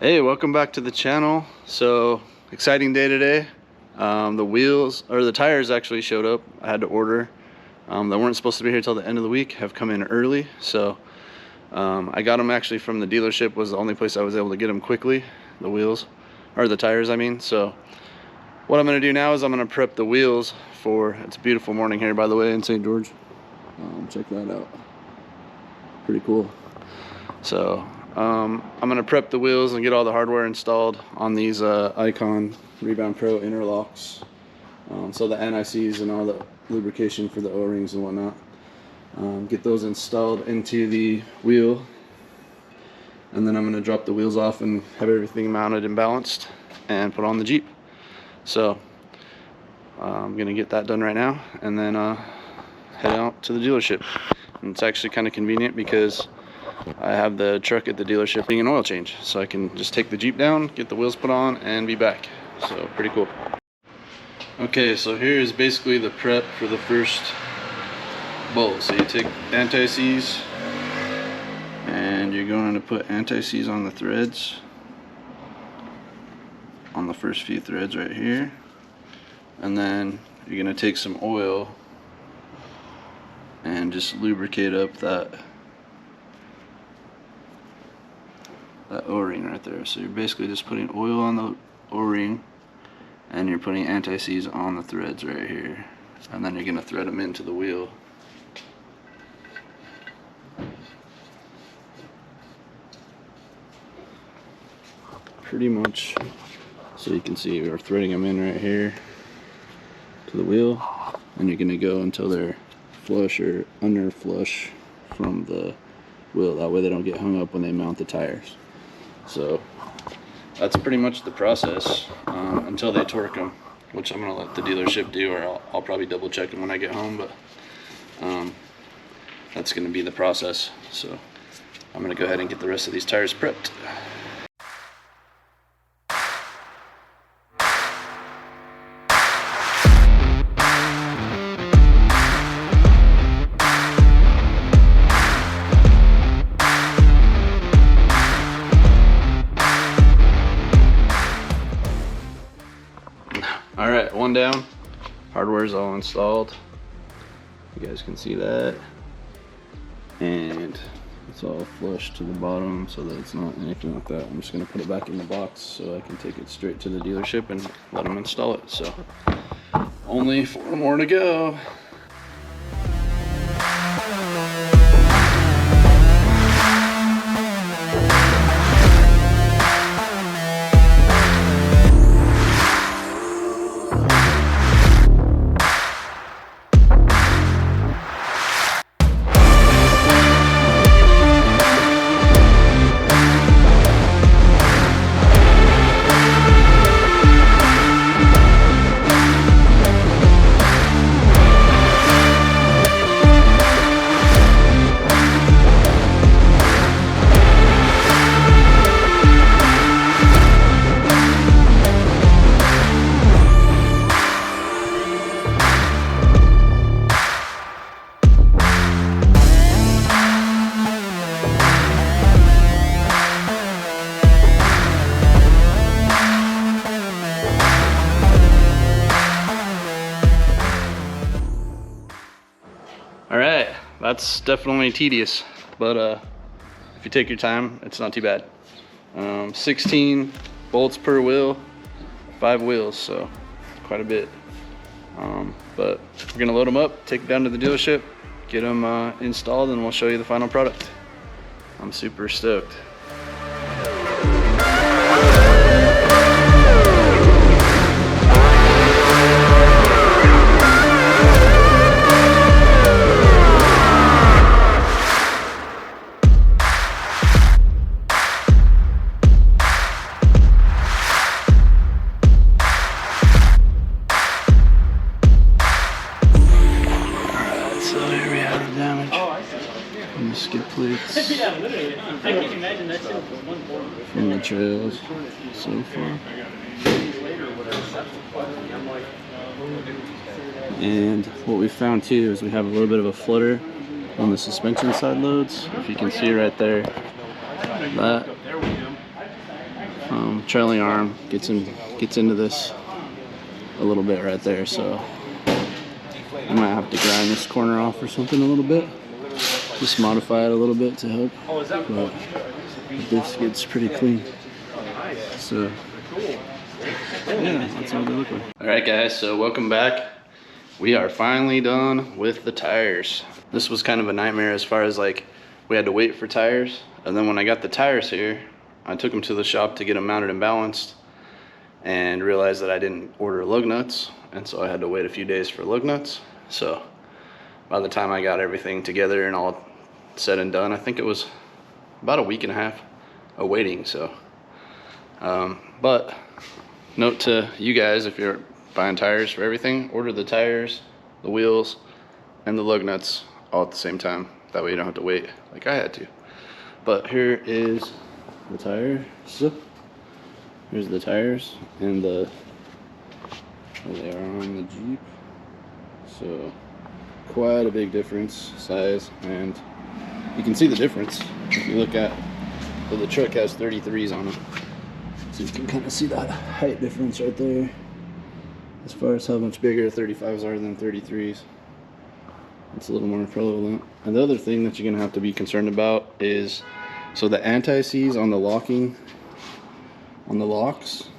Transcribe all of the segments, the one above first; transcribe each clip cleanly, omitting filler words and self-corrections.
Hey, welcome back to the channel. So exciting day today. The wheels, or the tires, actually showed up. I had to order. They weren't supposed to be here till the end of the week, have come in early. So I got them actually from the dealership. Was the only place I was able to get them quickly. The wheels, or the tires I mean. So what I'm going to do now is I'm going to prep the wheels for, it's a beautiful morning here by the way in St. George. Check that out, pretty cool. So I'm going to prep the wheels and get all the hardware installed on these ICON Rebound Pro Interlocks. So the NICs and all the lubrication for the O-rings and whatnot. Get those installed into the wheel, and then I'm going to drop the wheels off and have everything mounted and balanced and put on the Jeep. So I'm going to get that done right now and then head out to the dealership. And it's actually kind of convenient because I have the truck at the dealership being an oil change, so I can just take the Jeep down, get the wheels put on, and be back. So pretty cool. Okay, so here is basically the prep for the first bolt. So you take anti-seize and you're going to put anti-seize on the threads, on the first few threads right here, and then you're going to take some oil and just lubricate up that O-ring right there. So you're basically just putting oil on the O-ring and you're putting anti-seize on the threads right here, and then you're going to thread them into the wheel. Pretty much, so you can see we're threading them in right here to the wheel, and you're going to go until they're flush or under flush from the wheel. That way they don't get hung up when they mount the tires. So that's pretty much the process until they torque them, which I'm going to let the dealership do, or I'll probably double check them when I get home, but that's going to be the process. So I'm going to go ahead and get the rest of these tires prepped. Alright, one down. Hardware is all installed. You guys can see that. And it's all flush to the bottom so that it's not anything like that. I'm just going to put it back in the box so I can take it straight to the dealership and let them install it. So, only 4 more to go. Alright, that's definitely tedious, but if you take your time, it's not too bad. 16 bolts per wheel, 5 wheels, so quite a bit. But we're gonna load them up, take it down to the dealership, get them installed, and we'll show you the final product. I'm super stoked. From the skid plates, from the trails so far. And what we found too is we have a little bit of a flutter on the suspension side loads. If you can see right there, that trailing arm gets into this a little bit right there, so I might have to grind this corner off or something a little bit, just modify it a little bit to help, but this gets pretty clean. So yeah, that's what they look like. All right guys, so welcome back. We are finally done with the tires. This was kind of a nightmare as far as like we had to wait for tires, and then when I got the tires here, I took them to the shop to get them mounted and balanced, and realized that I didn't order lug nuts, and so I had to wait a few days for lug nuts. So by the time I got everything together and all said and done, I think it was about a week and a half of waiting. So but note to you guys, if you're buying tires for everything, order the tires, the wheels, and the lug nuts all at the same time. That way you don't have to wait like I had to. But here is the tire. So here's the tires and where they are on the Jeep. So quite a big difference, size, and you can see the difference if you look at, so the truck has 33s on it, so you can kind of see that height difference right there as far as how much bigger 35s are than 33s. It's a little more prevalent. And the other thing that you're gonna have to be concerned about is, so the anti-seize on the locking, on the locks,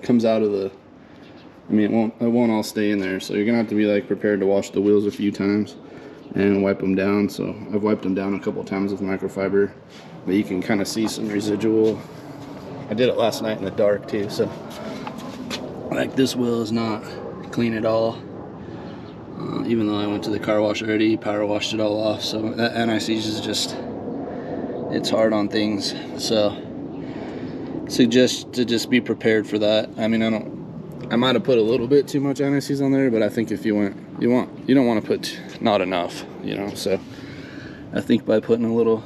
comes out of the, I mean, it won't all stay in there, so you're gonna have to be like prepared to wash the wheels a few times and wipe them down. So I've wiped them down a couple times with microfiber, but you can kind of see some residual. I did it last night in the dark too, so like this wheel is not clean at all. Even though I went to the car wash already, power washed it all off. So that anti-seize is just, it's hard on things. So suggest to just be prepared for that. I mean, I might have put a little bit too much anti-seize on there, but I think if you don't want to put not enough, you know. So I think by putting a little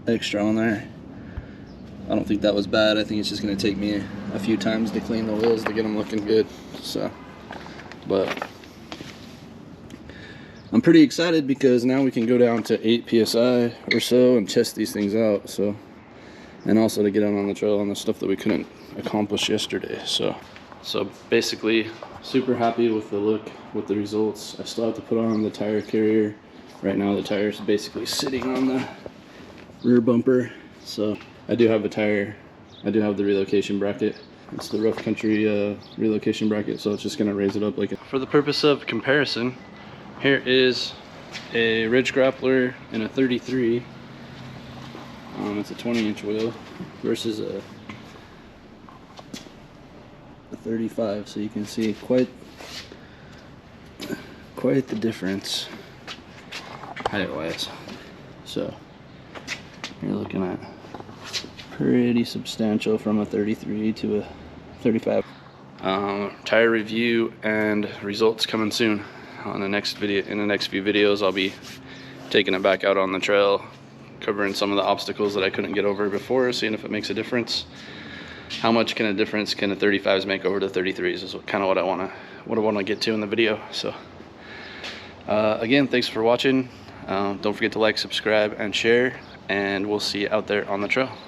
extra on there, I don't think that was bad. I think it's just going to take me a few times to clean the wheels to get them looking good. So, but I'm pretty excited because now we can go down to 8 psi or so and test these things out. So, and also to get out on the trail on the stuff that we couldn't accomplish yesterday. So basically super happy with the look, with the results. I still have to put on the tire carrier. Right now the tire is basically sitting on the rear bumper. So I do have a tire, I do have the relocation bracket. It's the rough country relocation bracket, so it's just gonna raise it up like for the purpose of comparison. Here is a Ridge Grappler in a 33. It's a 20-inch wheel versus a 35, so you can see quite the difference height-wise. So you're looking at pretty substantial from a 33 to a 35. Tire review and results coming soon. On the next video, in the next few videos, I'll be taking it back out on the trail, covering some of the obstacles that I couldn't get over before, seeing if it makes a difference. How much can a difference can the 35s make over the 33s is kind of what I want to get to in the video. So again, thanks for watching. Don't forget to like, subscribe, and share, and we'll see you out there on the trail.